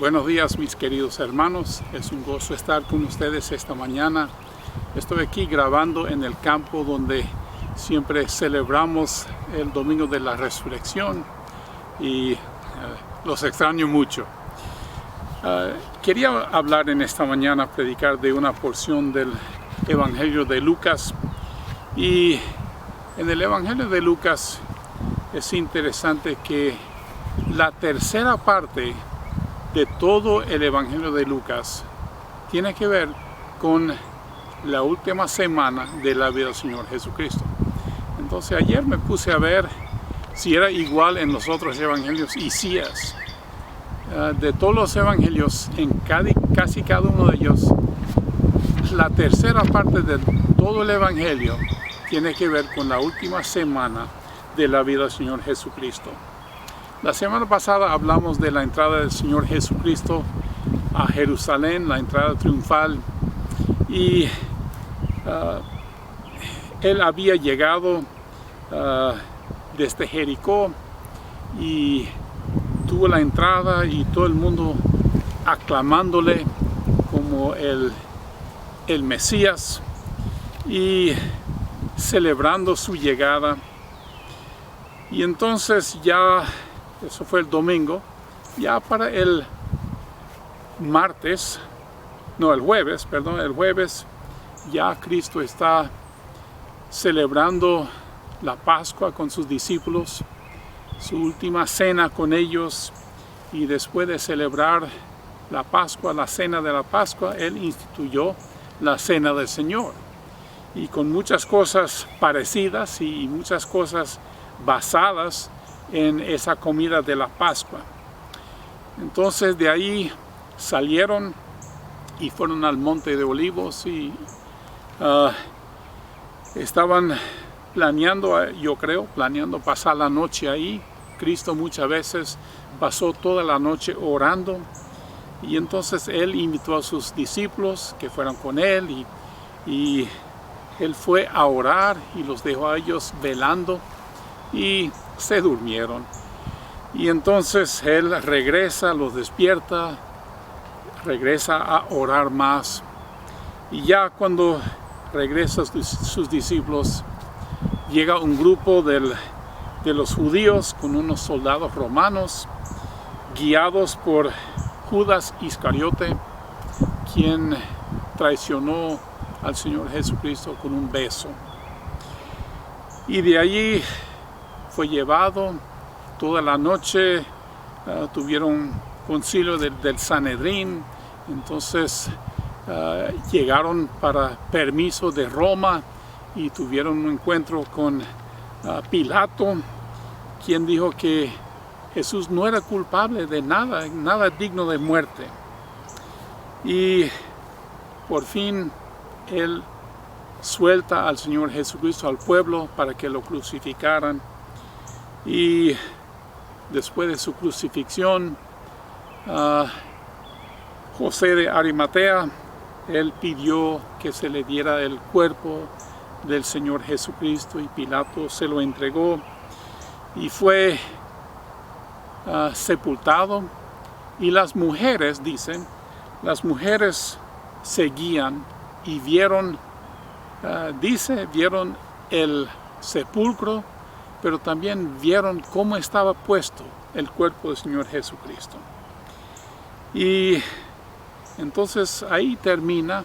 Buenos días, mis queridos hermanos. Es un gozo estar con ustedes esta mañana. Estoy aquí grabando en el campo donde siempre celebramos el Domingo de la Resurrección y los extraño mucho. Quería hablar en esta mañana, predicar de una porción del Evangelio de Lucas. Y en el Evangelio de Lucas es interesante que la tercera parte de todo el Evangelio de Lucas tiene que ver con la última semana de la vida del Señor Jesucristo. Entonces ayer me puse a ver si era igual en los otros evangelios, y sí es. De todos los evangelios, en casi cada uno de ellos, la tercera parte de todo el evangelio tiene que ver con la última semana de la vida del Señor Jesucristo. La semana pasada hablamos de la entrada del Señor Jesucristo a Jerusalén, la entrada triunfal, y Él había llegado desde Jericó y tuvo la entrada y todo el mundo aclamándole como el Mesías y celebrando su llegada. Y entonces ya, eso fue el domingo, ya para el jueves, ya Cristo está celebrando la Pascua con sus discípulos, su última cena con ellos, y después de celebrar la Pascua, la cena de la Pascua, Él instituyó la Cena del Señor, y con muchas cosas parecidas y muchas cosas basadas en esa comida de la Pascua. Entonces de ahí salieron y fueron al Monte de Olivos y estaban planeando pasar la noche ahí. Cristo muchas veces pasó toda la noche orando, y entonces Él invitó a sus discípulos que fueran con Él, y Él fue a orar y los dejó a ellos velando y se durmieron. Y entonces Él regresa, los despierta, regresa a orar más, y ya cuando regresan sus discípulos, llega un grupo de los judíos con unos soldados romanos guiados por Judas Iscariote, quien traicionó al Señor Jesucristo con un beso. Y de allí fue llevado toda la noche, tuvieron concilio del Sanedrín, entonces llegaron para permiso de Roma y tuvieron un encuentro con Pilato, quien dijo que Jesús no era culpable de nada digno de muerte. Y por fin Él suelta al Señor Jesucristo al pueblo para que lo crucificaran. Y después de su crucifixión, José de Arimatea, él pidió que se le diera el cuerpo del Señor Jesucristo, y Pilato se lo entregó y fue sepultado. Y las mujeres, dicen, las mujeres seguían y vieron el sepulcro, pero también vieron cómo estaba puesto el cuerpo del Señor Jesucristo. Y entonces ahí termina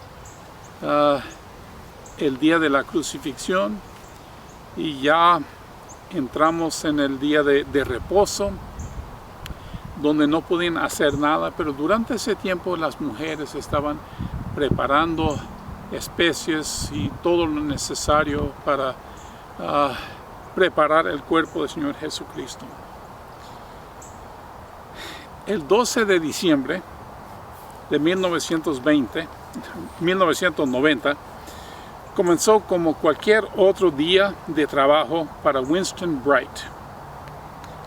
el día de la crucifixión, y ya entramos en el día de reposo, donde no podían hacer nada, pero durante ese tiempo las mujeres estaban preparando especies y todo lo necesario para preparar el cuerpo del Señor Jesucristo. El 12 de diciembre de 1990 comenzó como cualquier otro día de trabajo para Winston Bright.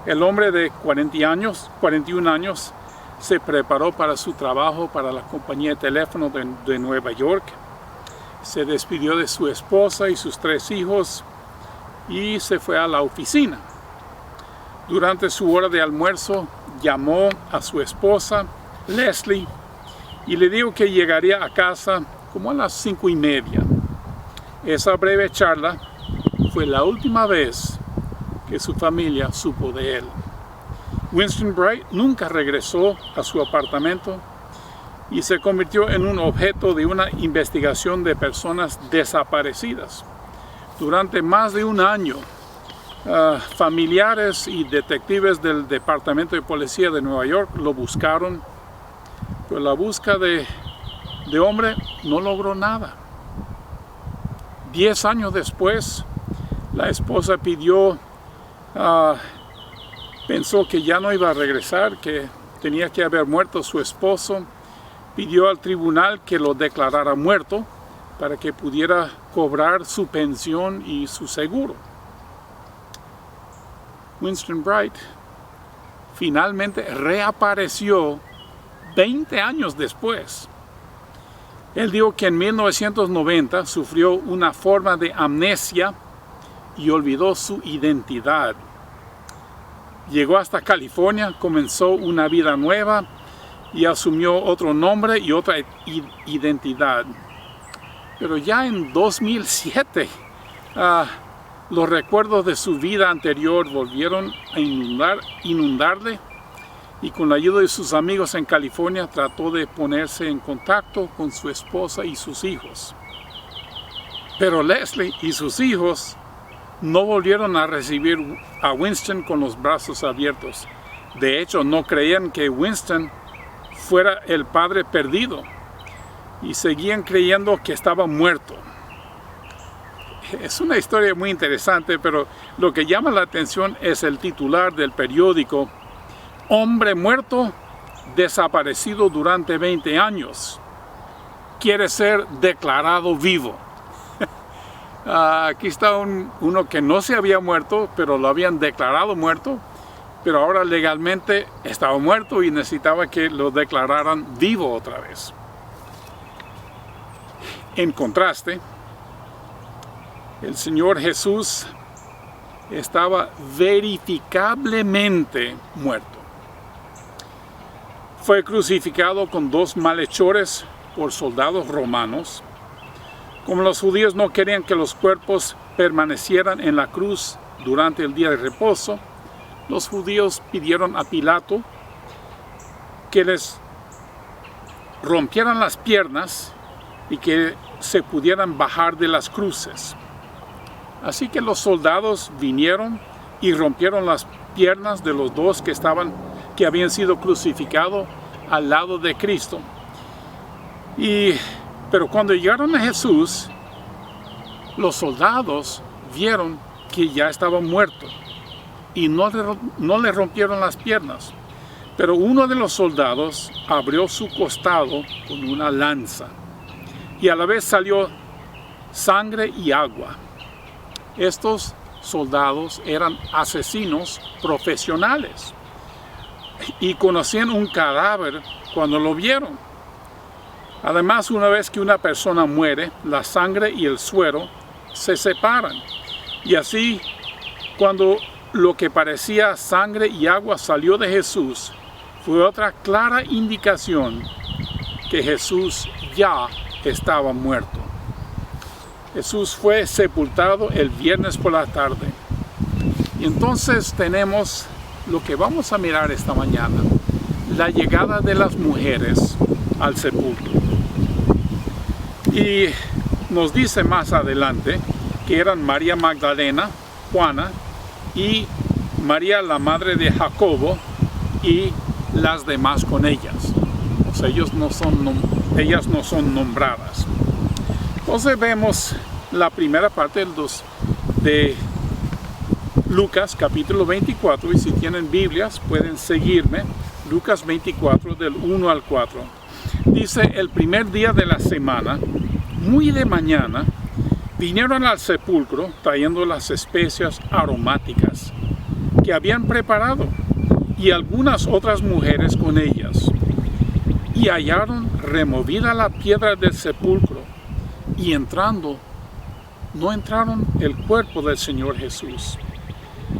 El hombre de 41 años se preparó para su trabajo para la compañía de teléfono de Nueva York. Se despidió de su esposa y sus 3 hijos y se fue a la oficina. Durante su hora de almuerzo llamó a su esposa Leslie y le dijo que llegaría a casa como a las 5:30. Esa breve charla fue la última vez que su familia supo de él. Winston Bright nunca regresó a su apartamento y se convirtió en un objeto de una investigación de personas desaparecidas. Durante más de un año, familiares y detectives del Departamento de Policía de Nueva York lo buscaron, pero la búsqueda de hombre no logró nada. 10 años después, la esposa pensó que ya no iba a regresar, que tenía que haber muerto su esposo. Pidió al tribunal que lo declarara muerto para que pudiera cobrar su pensión y su seguro. Winston Bright finalmente reapareció 20 años después. Él dijo que en 1990 sufrió una forma de amnesia y olvidó su identidad. Llegó hasta California, comenzó una vida nueva y asumió otro nombre y otra identidad. Pero ya en 2007, los recuerdos de su vida anterior volvieron a inundarle, y con la ayuda de sus amigos en California trató de ponerse en contacto con su esposa y sus hijos. Pero Leslie y sus hijos no volvieron a recibir a Winston con los brazos abiertos. De hecho, no creían que Winston fuera el padre perdido y seguían creyendo que estaba muerto. Es una historia muy interesante, pero lo que llama la atención es el titular del periódico: Hombre muerto, desaparecido durante 20 años, quiere ser declarado vivo. Aquí está uno que no se había muerto, pero lo habían declarado muerto, pero ahora legalmente estaba muerto y necesitaba que lo declararan vivo otra vez. En contraste, el Señor Jesús estaba verificablemente muerto. Fue crucificado con 2 malhechores por soldados romanos. Como los judíos no querían que los cuerpos permanecieran en la cruz durante el día de reposo, los judíos pidieron a Pilato que les rompieran las piernas y que se pudieran bajar de las cruces. Así que los soldados vinieron y rompieron las piernas de los 2 que habían sido crucificados al lado de Cristo. Pero cuando llegaron a Jesús, los soldados vieron que ya estaba muerto y no le rompieron las piernas. Pero uno de los soldados abrió su costado con una lanza y a la vez salió sangre y agua. Estos soldados eran asesinos profesionales y conocían un cadáver cuando lo vieron. Además, una vez que una persona muere, la sangre y el suero se separan. Y así, cuando lo que parecía sangre y agua salió de Jesús, fue otra clara indicación que Jesús ya estaba muerto. Jesús fue sepultado el viernes por la tarde. Y entonces tenemos lo que vamos a mirar esta mañana: la llegada de las mujeres al sepulcro. Y nos dice más adelante que eran María Magdalena, Juana y María, la madre de Jacobo, y las demás con ellas. O sea, ellas no son nombradas. Entonces vemos la primera parte de Lucas capítulo 24, y si tienen Biblias pueden seguirme. Lucas 24 del 1 al 4. Dice: el primer día de la semana, muy de mañana, vinieron al sepulcro trayendo las especias aromáticas que habían preparado, y algunas otras mujeres con ellas. Y hallaron removida la piedra del sepulcro, y no entraron el cuerpo del Señor Jesús.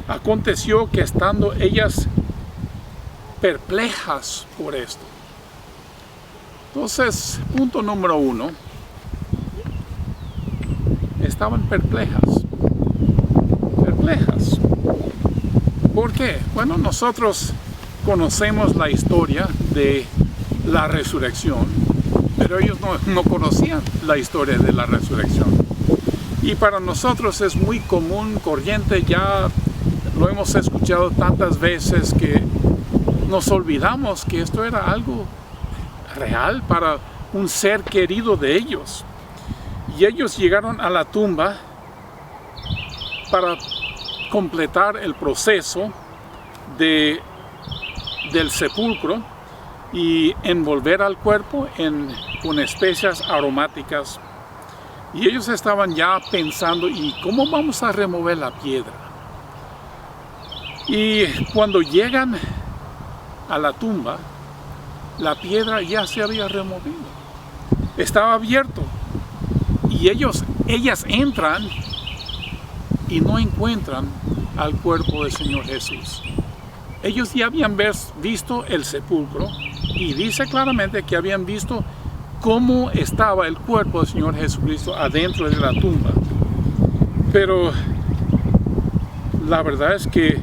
Aconteció que estando ellas perplejas por esto, Entonces, punto número 1, estaban perplejas. ¿Por qué? Bueno, nosotros conocemos la historia de la resurrección, pero ellos no conocían la historia de la resurrección. Y para nosotros es muy común, corriente, ya lo hemos escuchado tantas veces que nos olvidamos que esto era algo real para un ser querido de ellos. Y ellos llegaron a la tumba para completar el proceso del sepulcro y envolver al cuerpo con especias aromáticas. Y ellos estaban ya pensando, ¿y cómo vamos a remover la piedra? Y cuando llegan a la tumba, la piedra ya se había removido. Estaba abierto. Y ellas entran y no encuentran al cuerpo del Señor Jesús. Ellos ya habían visto el sepulcro y dice claramente que habían visto cómo estaba el cuerpo del Señor Jesucristo adentro de la tumba. Pero la verdad es que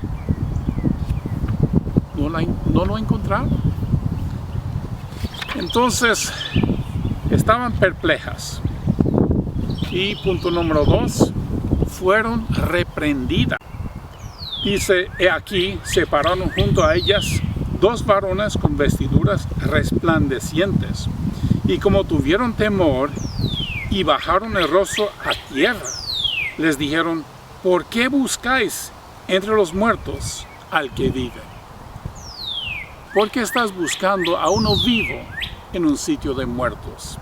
no lo encontraron. Entonces estaban perplejas. Y punto número 2, fueron reprendidas. Dice, he aquí, se pararon junto a ellas 2 varones con vestiduras resplandecientes. Y como tuvieron temor y bajaron el rostro a tierra, les dijeron, ¿por qué buscáis entre los muertos al que vive? ¿Por qué estás buscando a uno vivo en un sitio de muertos?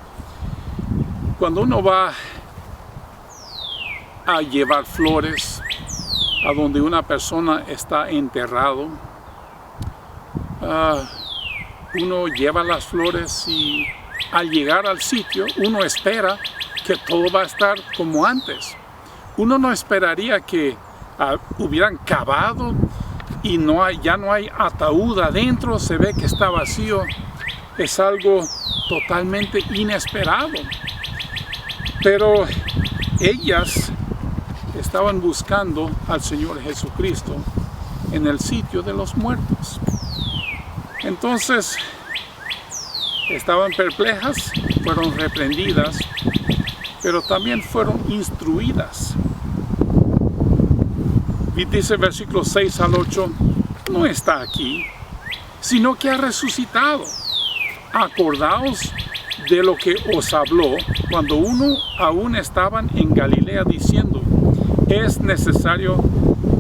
Cuando uno va a llevar flores a donde una persona está enterrado, uno lleva las flores y al llegar al sitio uno espera que todo va a estar como antes. Uno no esperaría que hubieran cavado y ya no hay ataúd adentro, se ve que está vacío. Es algo totalmente inesperado. Pero ellas estaban buscando al Señor Jesucristo en el sitio de los muertos. Entonces, estaban perplejas, fueron reprendidas, pero también fueron instruidas. Y dice versículos 6 al 8, no está aquí, sino que ha resucitado. Acordaos de lo que os habló cuando aún estaban en Galilea diciendo, es necesario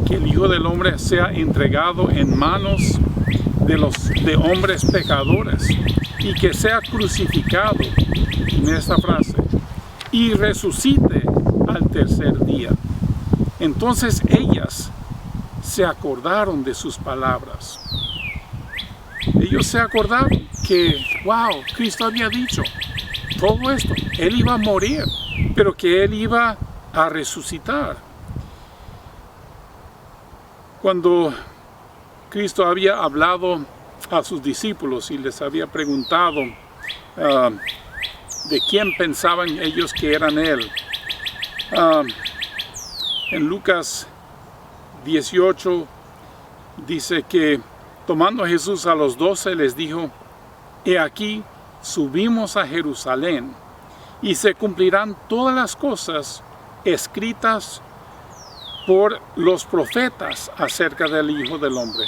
que el Hijo del Hombre sea entregado en manos de hombres pecadores y que sea crucificado, en esta frase, y resucite al tercer día. Entonces ellas se acordaron de sus palabras. Ellos se acordaron que, wow, Cristo había dicho todo esto. Él iba a morir, pero que Él iba a resucitar. Cuando Cristo había hablado a sus discípulos y les había preguntado de quién pensaban ellos que eran Él, en Lucas 18 dice que tomando a Jesús a los 12 les dijo, he aquí subimos a Jerusalén y se cumplirán todas las cosas escritas por los profetas acerca del Hijo del Hombre,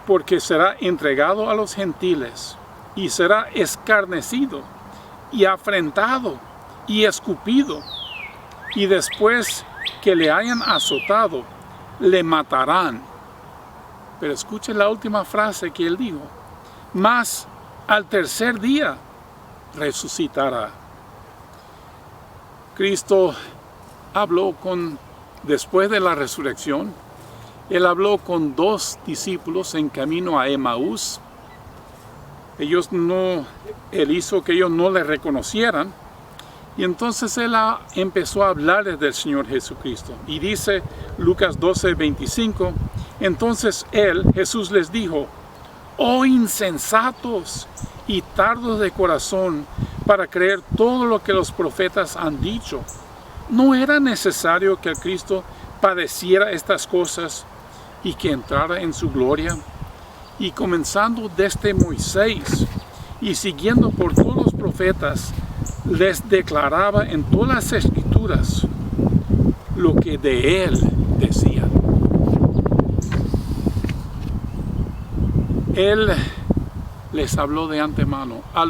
porque será entregado a los gentiles y será escarnecido y afrentado y escupido, y después que le hayan azotado, le matarán. Pero escuche la última frase que él dijo, mas al tercer día resucitará. Cristo habló después de la resurrección, Él habló con 2 discípulos en camino a Emaús. Él hizo que ellos no le reconocieran. Y entonces Él empezó a hablarles del Señor Jesucristo. Y dice Lucas 12:25, entonces Jesús les dijo, oh insensatos y tardos de corazón para creer todo lo que los profetas han dicho. ¿No era necesario que el Cristo padeciera estas cosas y que entrara en su gloria? Y comenzando desde Moisés y siguiendo por todos los profetas, les declaraba en todas las escrituras lo que de él decían. Él les habló de antemano, a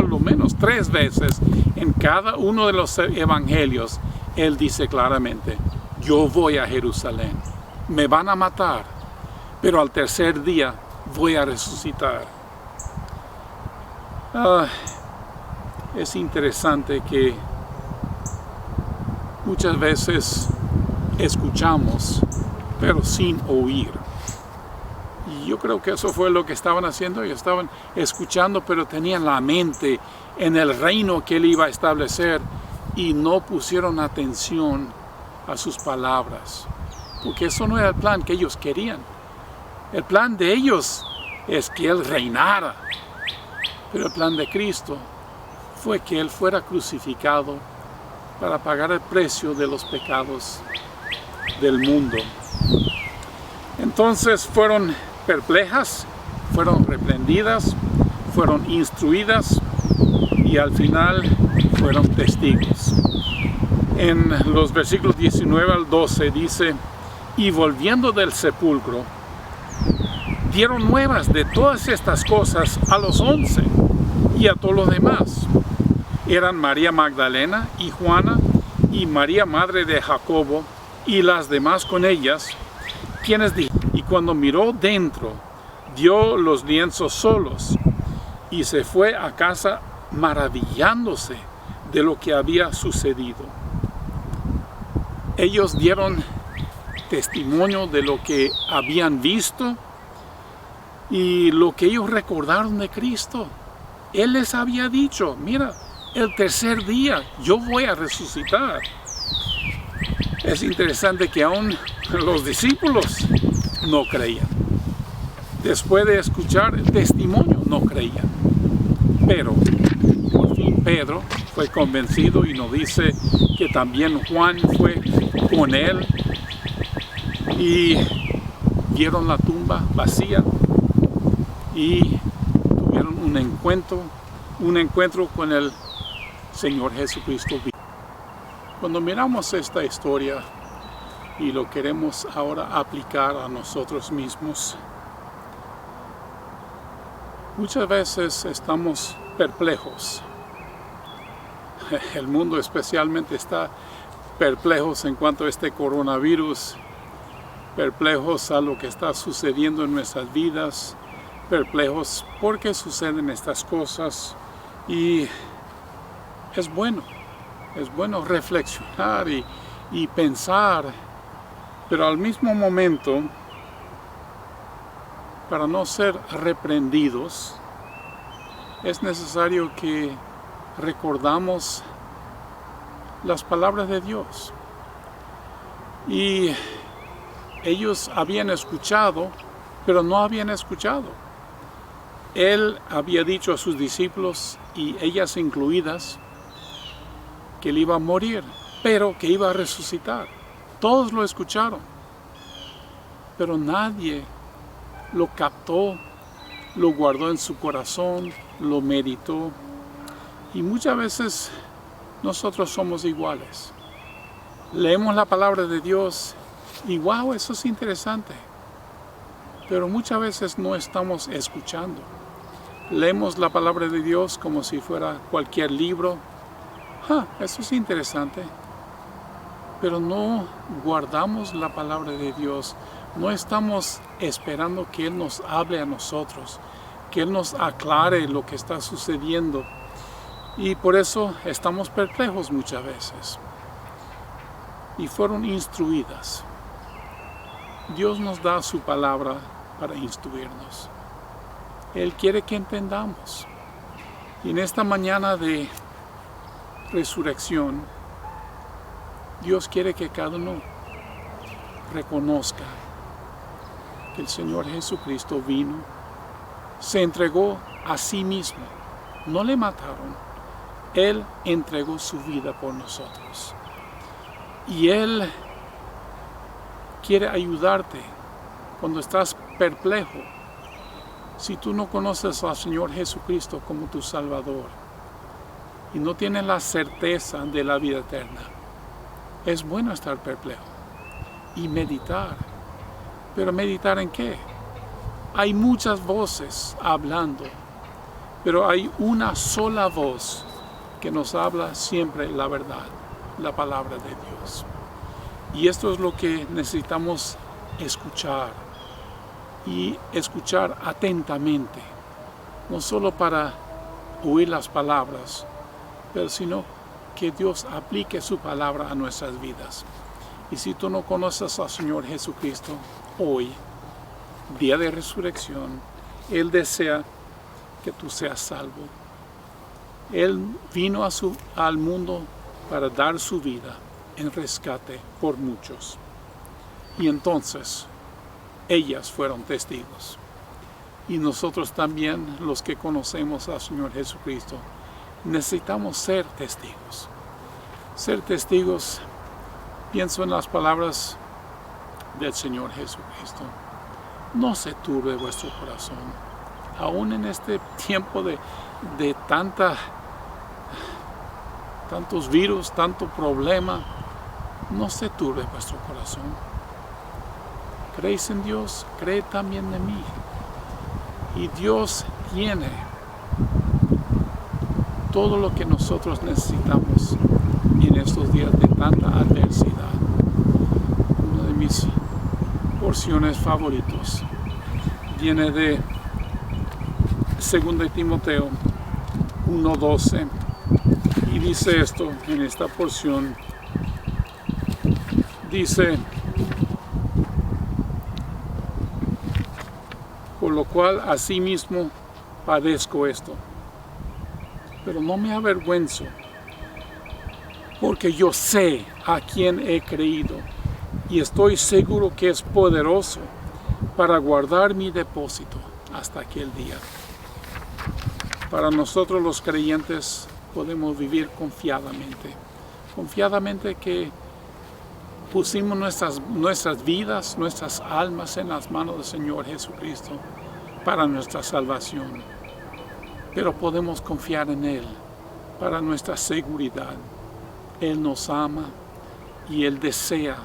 lo menos 3 veces en cada uno de los evangelios. Él dice claramente: yo voy a Jerusalén, me van a matar, pero al tercer día voy a resucitar. Es interesante que muchas veces escuchamos, pero sin oír. Y yo creo que eso fue lo que estaban haciendo. Ellos estaban escuchando, pero tenían la mente en el reino que él iba a establecer y no pusieron atención a sus palabras, porque eso no era el plan que ellos querían. El plan de ellos es que él reinara, pero el plan de Cristo fue que él fuera crucificado para pagar el precio de los pecados del mundo. Entonces fueron perplejas, fueron reprendidas, fueron instruidas y al final fueron testigos. En los versículos 19 al 12 dice: y volviendo del sepulcro, dieron nuevas de todas estas cosas a los 11 y a todos los demás. Eran María Magdalena y Juana y María madre de Jacobo y las demás con ellas, quienes dijeron. Y cuando miró dentro, dio los lienzos solos y se fue a casa maravillándose de lo que había sucedido. Ellos dieron testimonio de lo que habían visto y lo que ellos recordaron de Cristo. Él les había dicho: mira, el tercer día yo voy a resucitar. Es interesante que aún los discípulos no creían. Después de escuchar el testimonio, no creían. Pero por fin Pedro fue convencido y nos dice que también Juan fue con él y vieron la tumba vacía y tuvieron un encuentro con el Señor Jesucristo. Cuando miramos esta historia y lo queremos ahora aplicar a nosotros mismos, muchas veces estamos perplejos. El mundo especialmente está perplejos en cuanto a este coronavirus, perplejos a lo que está sucediendo en nuestras vidas, perplejos porque suceden estas cosas. Y es bueno reflexionar y pensar, pero al mismo momento, para no ser reprendidos, es necesario que recordamos las palabras de Dios. Y ellos habían escuchado, pero no habían escuchado. Él había dicho a sus discípulos, y ellas incluidas, que él iba a morir, pero que iba a resucitar. Todos lo escucharon, pero nadie lo captó, lo guardó en su corazón, lo meditó. Y muchas veces nosotros somos iguales. Leemos la palabra de Dios y wow, eso es interesante. Pero muchas veces no estamos escuchando. Leemos la palabra de Dios como si fuera cualquier libro. Eso es interesante. Pero no guardamos la palabra de Dios. No estamos esperando que Él nos hable a nosotros, que Él nos aclare lo que está sucediendo. Y por eso estamos perplejos muchas veces. Y fueron instruidas. Dios nos da su palabra para instruirnos. Él quiere que entendamos. Y en esta mañana de resurrección, Dios quiere que cada uno reconozca que el Señor Jesucristo vino, se entregó a sí mismo. No le mataron. Él entregó su vida por nosotros. Y Él quiere ayudarte cuando estás perplejo. Si tú no conoces al Señor Jesucristo como tu Salvador y no tienes la certeza de la vida eterna, es bueno estar perplejo y meditar. ¿Pero meditar en qué? Hay muchas voces hablando, pero hay una sola voz que nos habla siempre la verdad, la palabra de Dios. Y esto es lo que necesitamos escuchar, y escuchar atentamente, no solo para oír las palabras, pero sino que Dios aplique su palabra a nuestras vidas. Y si tú no conoces al Señor Jesucristo, hoy, día de resurrección, Él desea que tú seas salvo. Él vino al mundo para dar su vida en rescate por muchos. Y entonces, ellas fueron testigos. Y nosotros también, los que conocemos al Señor Jesucristo, necesitamos ser testigos. Ser testigos, pienso en las palabras del Señor Jesucristo. No se turbe vuestro corazón. Aún en este tiempo de tantos virus, tanto problema, no se turbe vuestro corazón. ¿Creéis en Dios? Cree también en mí. Y Dios tiene todo lo que nosotros necesitamos en estos días de tanta adversidad. Una de mis porciones favoritos viene de 2 Timoteo 1:12 y dice esto en esta porción. Dice: por lo cual asimismo padezco esto, pero no me avergüenzo, porque yo sé a quién he creído y estoy seguro que es poderoso para guardar mi depósito hasta aquel día. Para nosotros los creyentes podemos vivir confiadamente que pusimos nuestras vidas, nuestras almas en las manos del Señor Jesucristo para nuestra salvación. Pero podemos confiar en Él para nuestra seguridad. Él nos ama y Él desea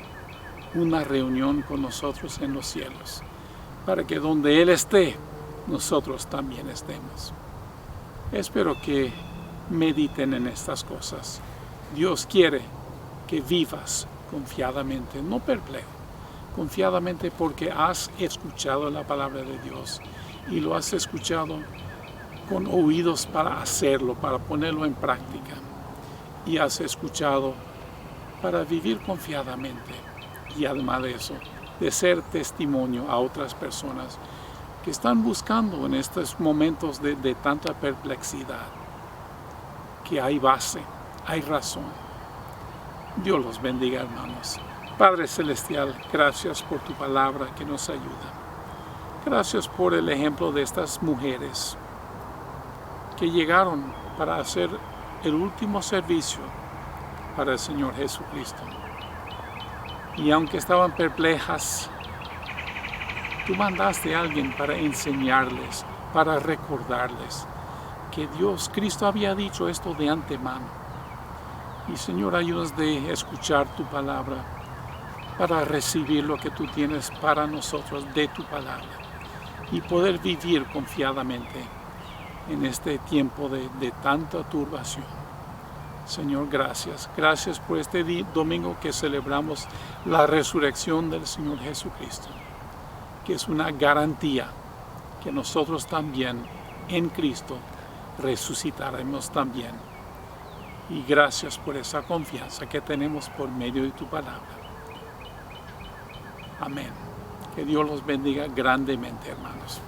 una reunión con nosotros en los cielos, para que donde Él esté, nosotros también estemos. Espero que mediten en estas cosas. Dios quiere que vivas confiadamente, no perplejo, confiadamente, porque has escuchado la palabra de Dios y lo has escuchado con oídos para hacerlo, para ponerlo en práctica, y has escuchado para vivir confiadamente, y además de eso, de ser testimonio a otras personas que están buscando en estos momentos de tanta perplejidad, que hay base, hay razón. Dios los bendiga, hermanos. Padre Celestial, gracias por tu palabra que nos ayuda. Gracias por el ejemplo de estas mujeres que llegaron para hacer el último servicio para el Señor Jesucristo. Y aunque estaban perplejas, tú mandaste a alguien para enseñarles, para recordarles que Cristo había dicho esto de antemano. Y Señor, ayúdanos de escuchar tu palabra para recibir lo que tú tienes para nosotros de tu palabra y poder vivir confiadamente en este tiempo de tanta turbación. Señor, gracias. Gracias por este domingo que celebramos la resurrección del Señor Jesucristo, que es una garantía que nosotros también en Cristo resucitaremos también. Y gracias por esa confianza que tenemos por medio de tu palabra. Amén. Que Dios los bendiga grandemente, hermanos.